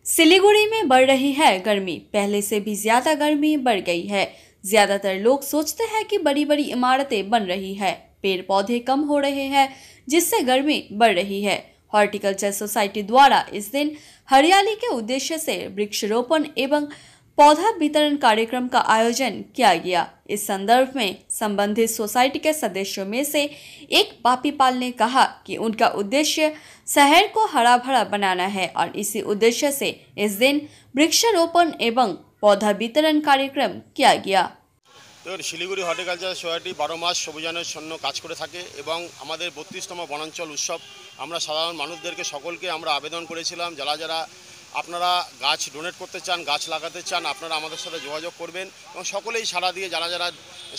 सिलीगुड़ी में बढ़ रही है गर्मी। पहले से भी ज्यादा गर्मी बढ़ गई है। ज्यादातर लोग सोचते हैं कि बड़ी बड़ी इमारतें बन रही है, पेड़ पौधे कम हो रहे हैं, जिससे गर्मी बढ़ रही है। हॉर्टिकल्चर सोसाइटी द्वारा इस दिन हरियाली के उद्देश्य से वृक्षारोपण एवं पौधा वितरण कार्यक्रम का आयोजन किया गया। इस संदर्भ में संबंधित सोसाइटी के सदस्यों में से एक बापी पाल ने कहा कि उनका उद्देश्य शहर को हरा भरा बनाना है और इसी उद्देश्य से इस दिन वृक्षारोपण एवं पौधा वितरण कार्यक्रम किया गया। শিলিগুড়ি হর্টিকালচার সোসাইটি 12 মাস সবুজায়নের জন্য কাজ করে থাকে এবং আমাদের 32তম বনাঞ্চল উৎসব আমরা সাধারণ মানুষদেরকে সকলকে আমরা আবেদন করেছিলাম, যারা আপনারা গাছ ডোনেট করতে চান, গাছ লাগাতে চান, আপনারা আমাদের সাথে যোগাযোগ করবেন এবং সকলেই সাড়া দিয়ে যারা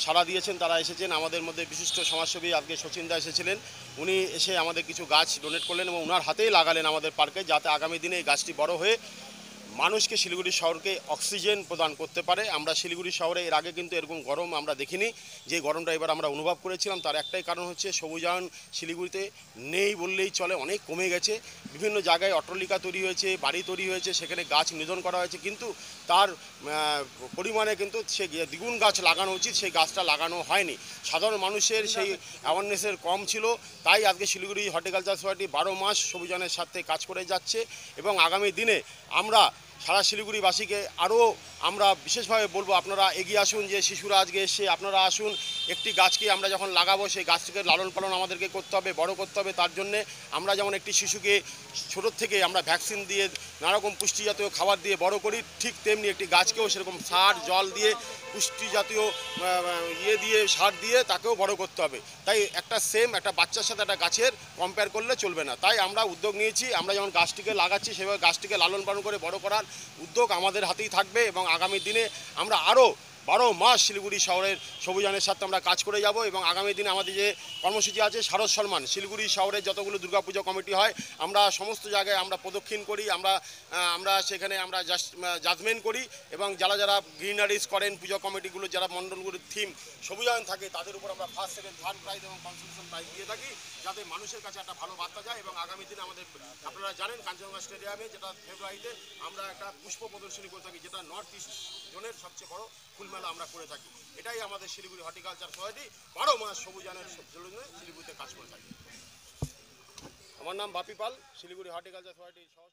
সাড়া দিয়েছেন তারা এসেছেন। আমাদের মধ্যে বিশিষ্ট সমাজসেবী আজকে শচীন দা এসেছিলেন, উনি এসে আমাদের কিছু গাছ ডোনেট করলেন এবং ওনার হাতেই লাগালেন আমাদের পার্কে, যাতে আগামী দিনে এই গাছটি বড় হয়ে মানুষকে শিলিগুড়ি শহরকে অক্সিজেন প্রদান করতে পারে। আমরা শিলিগুড়ি শহরে এর আগে কিন্তু এরকম গরম আমরা দেখিনি, যে গরমটা এবার আমরা অনুভব করেছিলাম। তার একটাই কারণ হচ্ছে সবুজায়ন শিলিগুড়িতে নেই বললেই চলে, অনেক কমে গেছে। বিভিন্ন জায়গায় অট্টালিকা তৈরি হয়েছে, বাড়ি তৈরি হয়েছে, সেখানে গাছ নিধন করা হয়েছে, কিন্তু তার পরিমাণে কিন্তু সে দ্বিগুণ গাছ লাগানো উচিত, সেই গাছটা লাগানো হয়নি। সাধারণ মানুষের সেই অ্যাওয়ারনেসের কম ছিল, তাই আজকে শিলিগুড়ি হর্টিকালচার সোসাইটি 12 মাস সবুজায়নের সাথে কাজ করে যাচ্ছে এবং আগামী দিনে আমরা সারা শিলিগুড়িবাসীকে আরও আমরা বিশেষভাবে বলবো, আপনারা এগিয়ে আসুন, যে শিশুরা আজকে এসে আপনারা আসুন। একটি গাছকে আমরা যখন লাগাবো সেই গাছটিকে লালন পালন আমাদেরকে করতে হবে, বড় করতে হবে। তার জন্যে আমরা যেমন একটি শিশুকে ছোটোর থেকে আমরা ভ্যাকসিন দিয়ে নানারকম পুষ্টি জাতীয় খাবার দিয়ে বড় করি, ঠিক তেমনি একটি গাছকেও সেরকম সার জল দিয়ে পুষ্টি জাতীয় দিয়ে সার দিয়ে তাকেও বড় করতে হবে। তাই একটা বাচ্চার সাথে একটা গাছের কম্পেয়ার করলে চলবে না। তাই আমরা উদ্যোগ নিয়েছি, আমরা যেমন গাছটিকে লাগাচ্ছি সেভাবে গাছটিকে লালন পালন করে বড় করার উদ্যোগ আমাদের হাতেই থাকবে এবং আগামী দিনে আমরা আরও 12 মাস শিলিগুড়ি শহরের সবুজায়নের সাথে আমরা কাজ করে যাব। এবং আগামী দিনে আমাদের যে কর্মসূচি আছে শারদ সম্মান, শিলিগুড়ি শহরের যতগুলো দুর্গাপুজো কমিটি হয় আমরা সমস্ত জায়গায় আমরা প্রদক্ষিণ করি, আমরা সেখানে আমরা জাজমেন্ট করি এবং যারা গ্রিনারিজ করেন পুজো কমিটিগুলো, যারা মণ্ডলগুলোর থিম সবুজায়ন থাকে, তাদের উপর আমরা ফার্স্ট, সেকেন্ড, থার্ড প্রাইজ এবং কনসেশন প্রাইজ দিয়ে থাকি, যাতে মানুষের কাছে একটা ভালো বার্তা যায়। এবং আগামী দিনে আমাদের আপনারা জানেন কাঞ্চনজঙ্ঘা স্টেডিয়ামে যেটা ফেব্রুয়ারিতে আমরা একটা পুষ্প প্রদর্শনী করে থাকি, যেটা নর্থ ইস্ট জোনের সবচেয়ে বড় ফুলমেলা আমরা করে থাকি। এটাই আমাদের শিলিগুড়ি হর্টিকালচার সোসাইটি 12 মাস সবুজায়নের জন্য শিলিগুড়িতে কাজ করে থাকি। আমার নাম বাপি পাল, শিলিগুড়ি হর্টিকালচার সোসাইটির সহ